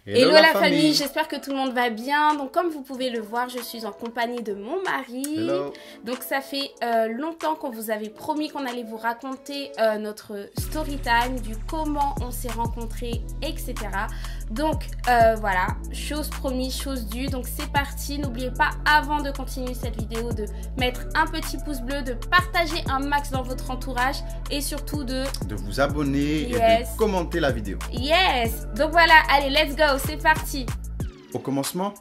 Hello la famille, j'espère que tout le monde va bien. Donc comme vous pouvez le voir, je suis en compagnie de mon mari. Hello. Donc ça fait longtemps qu'on vous avait promis qu'on allait vous raconter notre story time, du comment on s'est rencontrés, etc. Donc voilà, chose promise, chose due. Donc c'est parti, n'oubliez pas avant de continuer cette vidéo de mettre un petit pouce bleu, de partager un max dans votre entourage et surtout de vous abonner et de commenter la vidéo. Yes. Donc voilà, allez, let's go, c'est parti. Au commencement,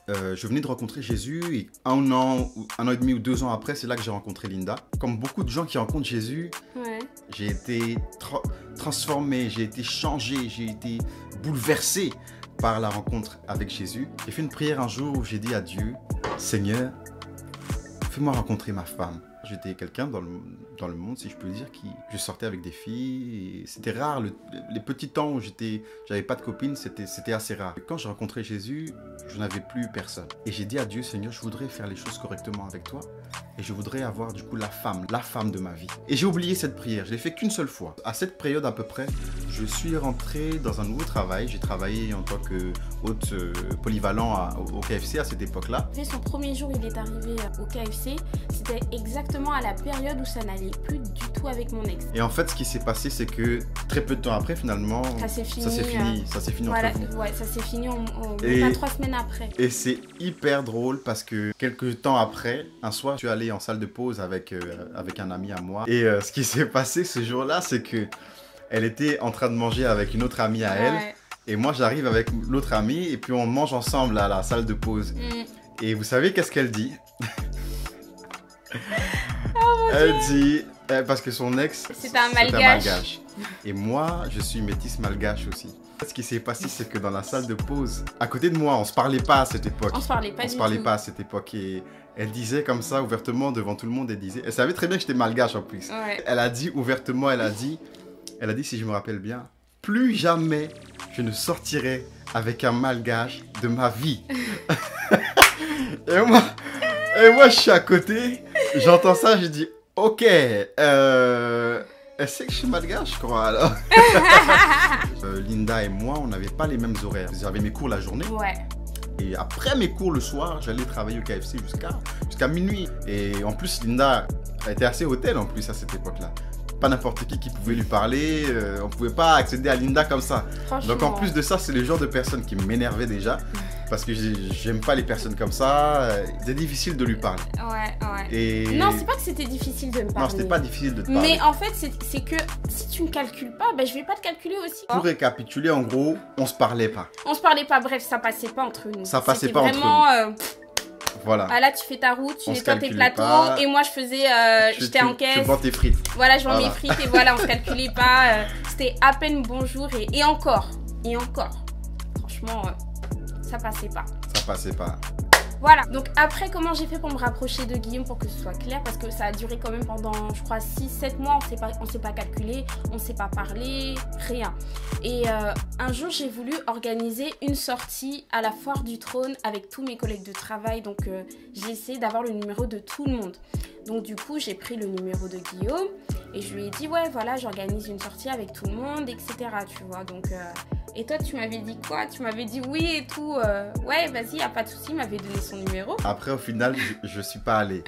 je venais de rencontrer Jésus et un an et demi ou 2 ans après, c'est là que j'ai rencontré Linda. Comme beaucoup de gens qui rencontrent Jésus, j'ai été transformé, j'ai été changé, j'ai été bouleversé par la rencontre avec Jésus. J'ai fait une prière un jour où j'ai dit à Dieu, Seigneur, fais-moi rencontrer ma femme. J'étais quelqu'un dans le monde, si je peux dire, je sortais avec des filles. C'était rare, les petits temps où j'avais pas de copine, c'était assez rare. Et quand j'ai rencontré Jésus, je n'avais plus personne. Et j'ai dit à Dieu, Seigneur, je voudrais faire les choses correctement avec toi. Et je voudrais avoir du coup la femme de ma vie. Et j'ai oublié cette prière, je l'ai fait qu'une seule fois. À cette période à peu près, je suis rentré dans un nouveau travail. J'ai travaillé en tant que hôte polyvalent au KFC à cette époque-là. Son premier jour, il est arrivé au KFC. C'était exactement à la période où ça n'allait plus du tout avec mon ex. Et en fait, ce qui s'est passé, c'est que très peu de temps après, finalement, ça s'est fini voilà, entre vous. Ouais, ça s'est fini pas 3 semaines après. Et c'est hyper drôle parce que quelques temps après, un soir, je suis allé en salle de pause avec un ami à moi. Et ce qui s'est passé ce jour-là, c'est que elle était en train de manger avec une autre amie à elle. Et moi, j'arrive avec l'autre amie et puis on mange ensemble à la salle de pause. Et vous savez qu'est-ce qu'elle dit? Elle dit, parce que son ex, c'est un malgache. Et moi, je suis métisse malgache aussi. Ce qui s'est passé, c'est que dans la salle de pause, à côté de moi, on se parlait pas à cette époque. On se parlait pas à cette époque. Et elle disait comme ça, ouvertement, devant tout le monde, elle savait très bien que j'étais malgache en plus. Elle a dit ouvertement, elle a dit, si je me rappelle bien, plus jamais je ne sortirai avec un malgache de ma vie. Et moi, je suis à côté, j'entends ça, je dis, ok, elle sait que je suis malgache, je crois, alors. Linda et moi, on n'avait pas les mêmes horaires. J'avais mes cours la journée. Et après mes cours le soir, j'allais travailler au KFC jusqu'à minuit. Et en plus, Linda était assez hautaine en plus à cette époque-là. Pas n'importe qui pouvait lui parler, on pouvait pas accéder à Linda comme ça. Donc en plus de ça, c'est le genre de personne qui m'énervait déjà. Parce que j'aime pas les personnes comme ça, c'est difficile de lui parler. Et... Non, c'est pas que c'était difficile de me parler. Non, c'était pas difficile de te parler. Mais en fait, c'est que si tu ne calcules pas, je vais pas te calculer aussi. Pour récapituler, en gros, on se parlait pas. On se parlait pas, bref, ça passait pas entre nous. Ça passait pas entre nous. Voilà. Ah là, tu fais ta route, tu nettoies tes plateaux et moi je faisais, j'étais en caisse. Tu vends tes frites. Voilà, je vends mes frites et voilà, on se calculait pas. C'était à peine bonjour et encore. Franchement, ça passait pas. Ça passait pas. Voilà, donc après comment j'ai fait pour me rapprocher de Guillaume pour que ce soit clair, parce que ça a duré quand même pendant je crois 6-7 mois, on s'est pas calculé, on s'est pas parlé, rien. Et un jour j'ai voulu organiser une sortie à la Foire du Trône avec tous mes collègues de travail, donc j'ai essayé d'avoir le numéro de tout le monde. Donc du coup j'ai pris le numéro de Guillaume et je lui ai dit ouais voilà j'organise une sortie avec tout le monde, etc. Tu vois, donc... Et toi, tu m'avais dit quoi? Tu m'avais dit oui et tout. Ouais, vas-y, y a pas de souci. Il m'avait donné son numéro. Après, au final, je suis pas allé.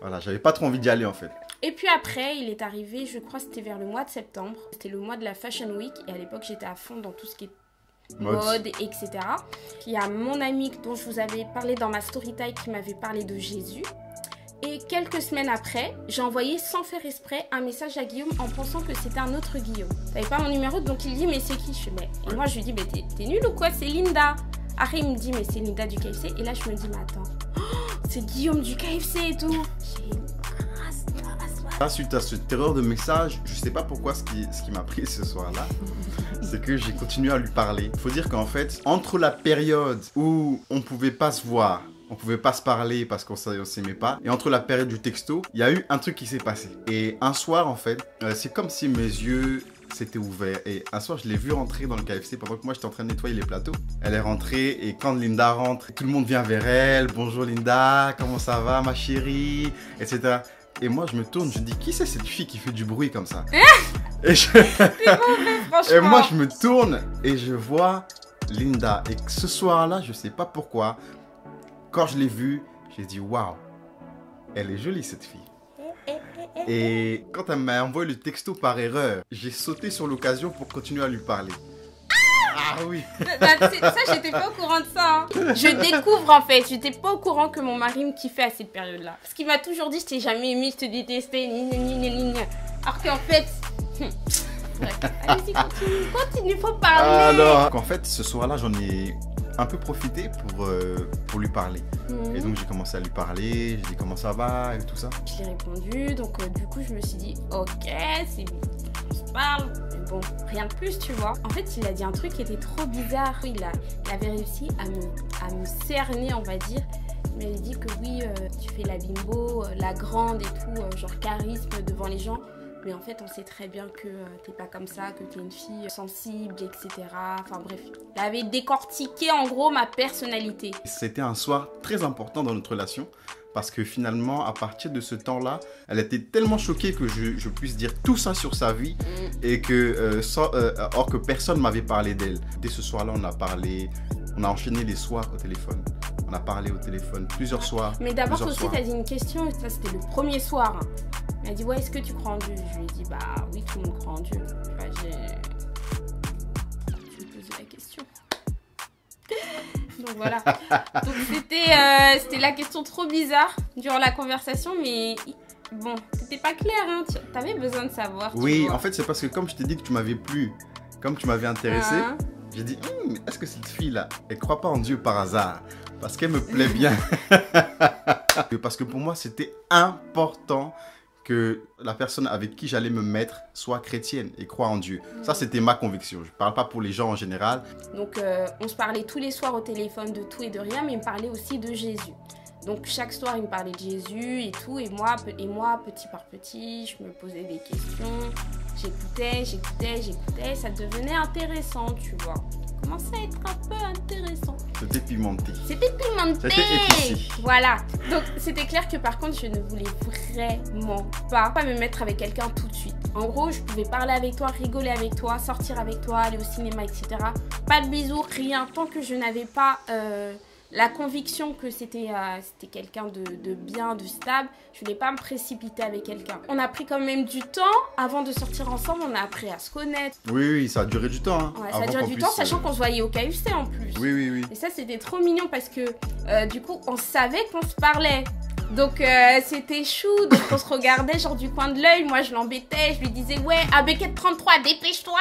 Voilà, j'avais pas trop envie d'y aller en fait. Et puis après, il est arrivé, je crois que c'était vers le mois de septembre. C'était le mois de la Fashion Week. Et à l'époque, j'étais à fond dans tout ce qui est mode, etc. Il y a mon ami dont je vous avais parlé dans ma story time qui m'avait parlé de Jésus. Et quelques semaines après, j'ai envoyé sans faire exprès un message à Guillaume en pensant que c'était un autre Guillaume. T'avais pas mon numéro, donc il dit mais c'est qui? Je fais mais... Et moi je lui dis mais t'es nul ou quoi? C'est Linda. Après il me dit mais c'est Linda du KFC. Et là je me dis mais attends, c'est Guillaume du KFC et tout. J'ai une crasse. Suite à cette erreur de message, je sais pas pourquoi ce qui m'a pris ce soir-là, c'est que j'ai continué à lui parler. Il faut dire qu'en fait, entre la période où on pouvait pas se voir, on pouvait pas se parler parce qu'on s'aimait pas. Et entre la période du texto, il y a eu un truc qui s'est passé. Et un soir, en fait, c'est comme si mes yeux s'étaient ouverts. Et un soir, je l'ai vu rentrer dans le KFC pendant que moi, j'étais en train de nettoyer les plateaux. Elle est rentrée et quand Linda rentre, tout le monde vient vers elle. Bonjour Linda, comment ça va ma chérie, etc. Et moi, je me tourne, je dis, qui c'est cette fille qui fait du bruit comme ça? Et moi, je me tourne et je vois Linda. Et ce soir-là, je sais pas pourquoi, quand je l'ai vue, j'ai dit waouh, elle est jolie cette fille. Et quand elle m'a envoyé le texto par erreur, j'ai sauté sur l'occasion pour continuer à lui parler. Ah oui. Ça, j'étais pas au courant de ça. Hein. Je découvre en fait, j'étais pas au courant que mon mari me kiffait à cette période-là. Parce qu'il m'a toujours dit, je t'ai jamais aimé, je te détestais, alors qu'en fait... Bref, allez-y, continue, faut parler. Alors, en fait, ce soir-là, j'en ai un peu profité pour lui parler. Et donc, j'ai commencé à lui parler, j'ai dit comment ça va et tout ça. Je lui ai répondu, donc du coup, je me suis dit, ok, c'est bien, on se parle. Bon, rien de plus, tu vois. En fait, il a dit un truc qui était trop bizarre. Il avait réussi à me cerner, on va dire. Il m'avait dit que oui, tu fais la bimbo, la grande et tout, genre charisme devant les gens. Mais en fait, on sait très bien que t'es pas comme ça, que t'es une fille sensible, etc. Enfin bref, il avait décortiqué en gros ma personnalité. C'était un soir très important dans notre relation. Parce que finalement, à partir de ce temps-là, elle était tellement choquée que je puisse dire tout ça sur sa vie et que, or que personne ne m'avait parlé d'elle. Dès ce soir-là, on a parlé, on a enchaîné les soirs au téléphone. On a parlé au téléphone plusieurs soirs. Mais d'abord aussi, tu as dit une question, ça c'était le premier soir. Elle a dit, ouais, est-ce que tu crois en Dieu? Je lui ai dit, bah oui, tout le monde croit en Dieu. Enfin, je lui ai posé la question. Donc voilà. Donc c'était la question trop bizarre durant la conversation, mais bon, c'était pas clair, hein. T'avais besoin de savoir. Oui, en fait, c'est parce que comme je t'ai dit que tu m'avais plu, comme tu m'avais intéressé, j'ai dit, est-ce que cette fille-là, elle croit pas en Dieu par hasard? Parce qu'elle me plaît bien. Parce que pour moi, c'était important que la personne avec qui j'allais me mettre soit chrétienne et croit en Dieu. Ça, c'était ma conviction. Je ne parle pas pour les gens en général. Donc, on se parlait tous les soirs au téléphone de tout et de rien, mais il me parlait aussi de Jésus. Donc, chaque soir, il me parlait de Jésus et tout. Et moi, petit par petit, je me posais des questions. J'écoutais. Ça devenait intéressant, tu vois. Ça commençait à être un peu intéressant. C'était pimenté. C'était épicé. Voilà. Donc, c'était clair que par contre, je ne voulais vraiment pas me mettre avec quelqu'un tout de suite. En gros, je pouvais parler avec toi, rigoler avec toi, sortir avec toi, aller au cinéma, etc. Pas de bisous, rien. Tant que je n'avais pas la conviction que c'était quelqu'un de bien, de stable, je voulais pas me précipiter avec quelqu'un. On a pris quand même du temps avant de sortir ensemble, on a appris à se connaître. Oui, ça a duré du temps. Hein, ouais, ça a duré du temps, sachant qu'on se voyait au KFC en plus. Oui. Et ça, c'était trop mignon parce que du coup, on savait qu'on se parlait. Donc c'était chou, donc on se regardait genre du coin de l'œil, moi je l'embêtais, je lui disais ouais, à Beckett 33, dépêche-toi.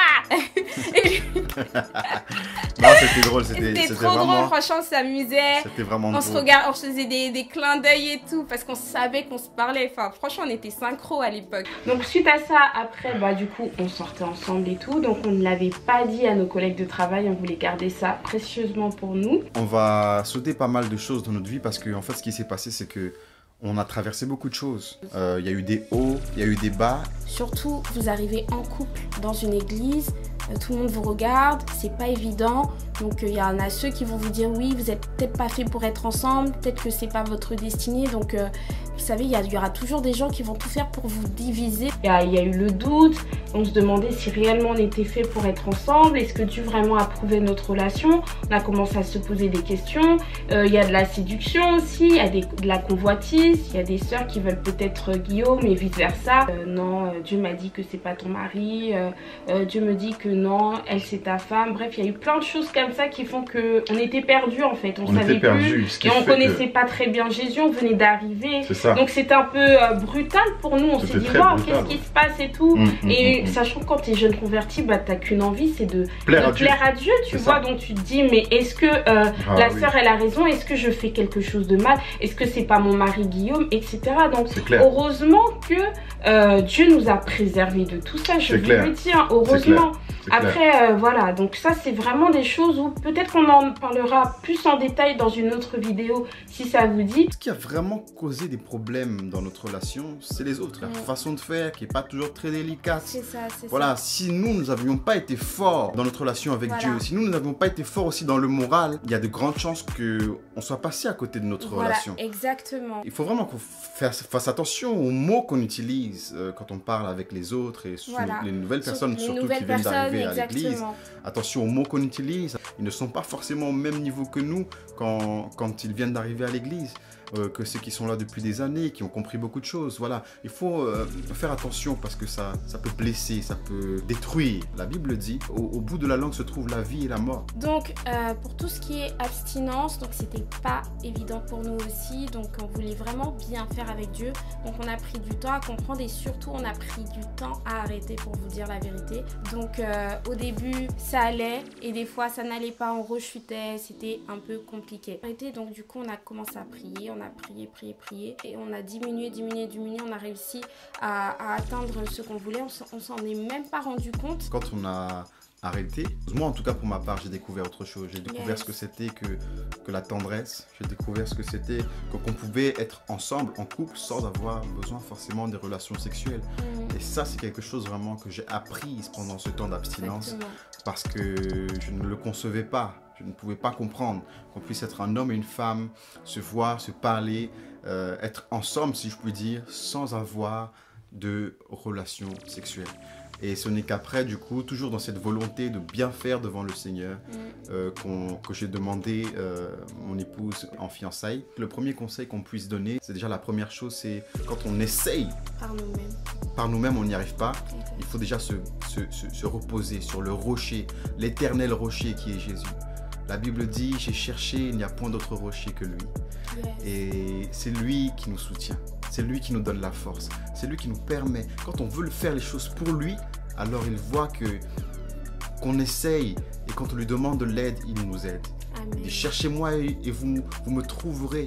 Non, c'était drôle, c'était trop vraiment drôle, franchement on s'amusait. C'était vraiment drôle. On se faisait des clins d'œil et tout, parce qu'on savait qu'on se parlait, enfin franchement on était synchro à l'époque. Donc suite à ça, après bah du coup on sortait ensemble et tout, donc on ne l'avait pas dit à nos collègues de travail, on voulait garder ça précieusement pour nous. On va sauter pas mal de choses dans notre vie parce que en fait ce qui s'est passé c'est que on a traversé beaucoup de choses. Il y a eu des hauts, il y a eu des bas. Surtout, vous arrivez en couple dans une église, tout le monde vous regarde, c'est pas évident. Donc il y en a ceux qui vont vous dire oui, vous êtes peut-être pas fait pour être ensemble, peut-être que c'est pas votre destinée. Donc vous savez, il y aura toujours des gens qui vont tout faire pour vous diviser. Il y a eu le doute, on se demandait si réellement on était fait pour être ensemble, est-ce que Dieu vraiment approuvait notre relation. On a commencé à se poser des questions. Il y a de la séduction aussi, il y a de la convoitise, il y a des sœurs qui veulent peut-être Guillaume et vice versa. Non, Dieu m'a dit que c'est pas ton mari, Dieu me dit que non, elle c'est ta femme. Bref, il y a eu plein de choses comme ça qui font que on était perdus en fait, on savait plus et on connaissait pas très bien Jésus, on venait d'arriver. Donc c'était un peu brutal pour nous, on s'est dit waouh, qu'est-ce qui se passe et tout. Et sachant que quand tu es jeune converti, bah t'as qu'une envie, c'est de plaire à Dieu, tu vois. Donc tu te dis mais est-ce que la sœur elle a raison, est-ce que je fais quelque chose de mal, est-ce que c'est pas mon mari Guillaume, etc. Donc heureusement que Dieu nous a préservés de tout ça, je veux le dire, heureusement. Après voilà, donc ça c'est vraiment des choses où peut-être qu'on en parlera plus en détail dans une autre vidéo si ça vous dit. Ce qui a vraiment causé des problèmes dans notre relation, c'est les autres, la façon de faire qui n'est pas toujours très délicate. C'est ça. Voilà, si nous n'avions pas été forts dans notre relation avec Dieu, si nous n'avions pas été forts aussi dans le moral, il y a de grandes chances qu'on soit passé à côté de notre relation. Exactement. Il faut vraiment qu'on fasse attention aux mots qu'on utilise quand on parle avec les autres et les nouvelles personnes surtout qui viennent d'arriver. arriver à l'église. Attention aux mots qu'on utilise. Ils ne sont pas forcément au même niveau que nous quand ils viennent d'arriver à l'église. Que ceux qui sont là depuis des années, qui ont compris beaucoup de choses. Voilà, il faut faire attention parce que ça peut blesser, ça peut détruire. La Bible dit, au bout de la langue se trouve la vie et la mort. Donc, pour tout ce qui est abstinence, donc c'était pas évident pour nous aussi. Donc, on voulait vraiment bien faire avec Dieu. Donc, on a pris du temps à comprendre et surtout, on a pris du temps à arrêter pour vous dire la vérité. Donc, au début, ça allait et des fois, ça n'allait pas, on rechutait. C'était un peu compliqué. Donc, du coup, on a commencé à prier. On a prié et on a diminué, on a réussi à atteindre ce qu'on voulait, on s'en est même pas rendu compte. Quand on a arrêté, moi en tout cas pour ma part j'ai découvert autre chose, j'ai découvert ce que c'était que la tendresse, j'ai découvert ce que c'était qu'on pouvait être ensemble en couple sans avoir besoin forcément des relations sexuelles. Et ça c'est quelque chose vraiment que j'ai appris pendant ce temps d'abstinence parce que je ne le concevais pas. Je ne pouvais pas comprendre qu'on puisse être un homme et une femme, se voir, se parler, être ensemble, si je puis dire, sans avoir de relations sexuelles. Et ce n'est qu'après, du coup, toujours dans cette volonté de bien faire devant le Seigneur, que j'ai demandé mon épouse en fiançailles. Le premier conseil qu'on puisse donner, c'est déjà la première chose, c'est quand on essaye par nous-mêmes, on n'y arrive pas. Il faut déjà se reposer sur le rocher, l'éternel rocher qui est Jésus. La Bible dit, j'ai cherché, il n'y a point d'autre rocher que lui. Et c'est lui qui nous soutient, c'est lui qui nous donne la force, c'est lui qui nous permet. Quand on veut faire les choses pour lui, alors il voit qu'on essaye et quand on lui demande de l'aide, il nous aide. Il dit, cherchez-moi et vous me trouverez.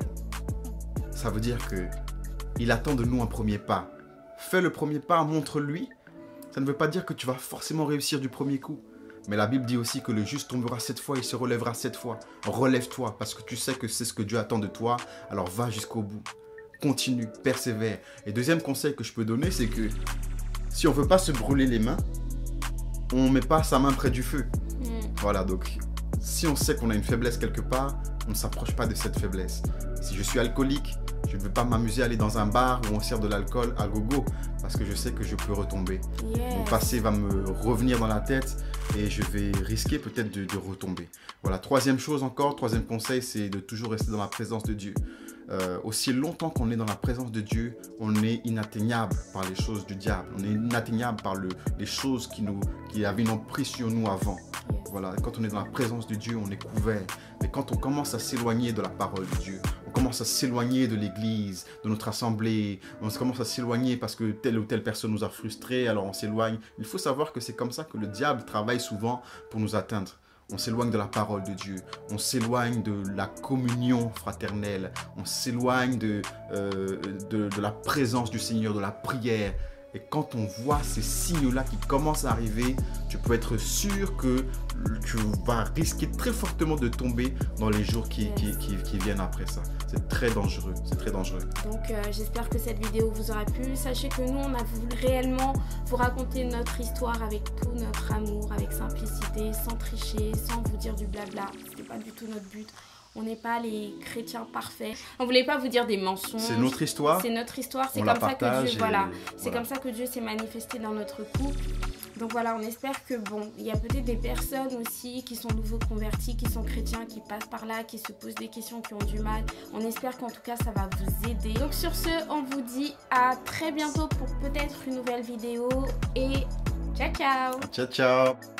Ça veut dire qu'il attend de nous un premier pas. Fais le premier pas, montre-lui. Ça ne veut pas dire que tu vas forcément réussir du premier coup. Mais la Bible dit aussi que le juste tombera 7 fois, il se relèvera 7 fois. Relève-toi parce que tu sais que c'est ce que Dieu attend de toi. Alors va jusqu'au bout. Continue, persévère. Et deuxième conseil que je peux donner, c'est que si on ne veut pas se brûler les mains, on ne met pas sa main près du feu. Voilà, donc si on sait qu'on a une faiblesse quelque part, on ne s'approche pas de cette faiblesse. Si je suis alcoolique, je ne veux pas m'amuser à aller dans un bar où on sert de l'alcool à gogo parce que je sais que je peux retomber. Mon passé va me revenir dans la tête et je vais risquer peut-être de retomber. Voilà, troisième conseil, c'est de toujours rester dans la présence de Dieu. Aussi longtemps qu'on est dans la présence de Dieu, on est inatteignable par les choses du diable. On est inatteignable par les choses qui avaient une emprise sur nous avant. Voilà, quand on est dans la présence de Dieu, on est couvert. Mais quand on commence à s'éloigner de la parole de Dieu, on commence à s'éloigner de l'église, de notre assemblée, on commence à s'éloigner parce que telle ou telle personne nous a frustrés, alors on s'éloigne. Il faut savoir que c'est comme ça que le diable travaille souvent pour nous atteindre. On s'éloigne de la parole de Dieu, on s'éloigne de la communion fraternelle, on s'éloigne de la présence du Seigneur, de la prière. Et quand on voit ces signes-là qui commencent à arriver, tu peux être sûr que tu vas risquer très fortement de tomber dans les jours qui viennent après ça. C'est très dangereux, c'est très dangereux. Donc j'espère que cette vidéo vous aura plu. Sachez que nous, on a voulu réellement vous raconter notre histoire avec tout notre amour, avec simplicité, sans tricher, sans vous dire du blabla. C'était pas du tout notre but. On n'est pas les chrétiens parfaits. On voulait pas vous dire des mensonges. C'est notre histoire. C'est notre histoire. C'est comme ça que Dieu, c'est comme ça que Dieu s'est manifesté dans notre couple. Donc voilà, on espère que il y a peut-être des personnes aussi qui sont nouveaux convertis, qui sont chrétiens, qui passent par là, qui se posent des questions, qui ont du mal. On espère qu'en tout cas, ça va vous aider. Donc sur ce, on vous dit à très bientôt pour peut-être une nouvelle vidéo et ciao ciao. Ciao ciao.